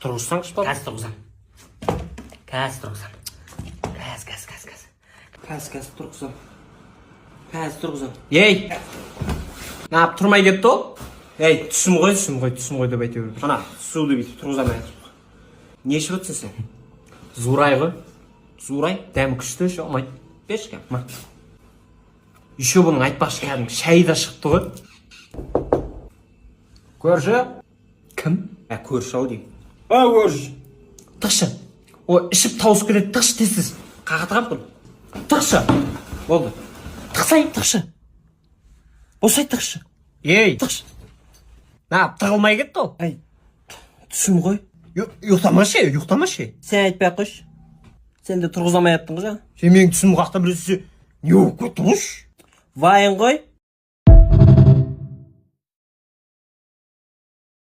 Тұрғызсаңшы бала. Қазір тұрғызам. Қазір тұрғызам. Қазір тұрғызам. Қазір тұрғызам. Ей! Нап, тұрмай кетті ол? Ей, түсім ғой деп айта беріп. Ана, суды бүйтіп тұрғызам. Не ішіп өтсің сен? Зурай ғой. Зурай? Дәмі күшті ше, ұмайды. Берші кәм. Еще бұның айтпақшы кәдімгі шайы да шықты ғой. Көрші? Кім? Көрші ау деймін. Көрші. Тықшы. О, ішіп тауысып кетеді, тықшы тезсіз. Қағатығам құн. Тықшы. Болды. Тықсай, тықшы. Босай тықшы. Ей, тықшы. Нап, тығылмай кетті ол. Ай, түсім ғой. Ұйықтамашы. Сен айтпай ақ қойшы. Сен де тұрғызамай аттың ғой жаңа. Сен менің түсім қақта біресе не болып кетті ғош? Вайын ғой.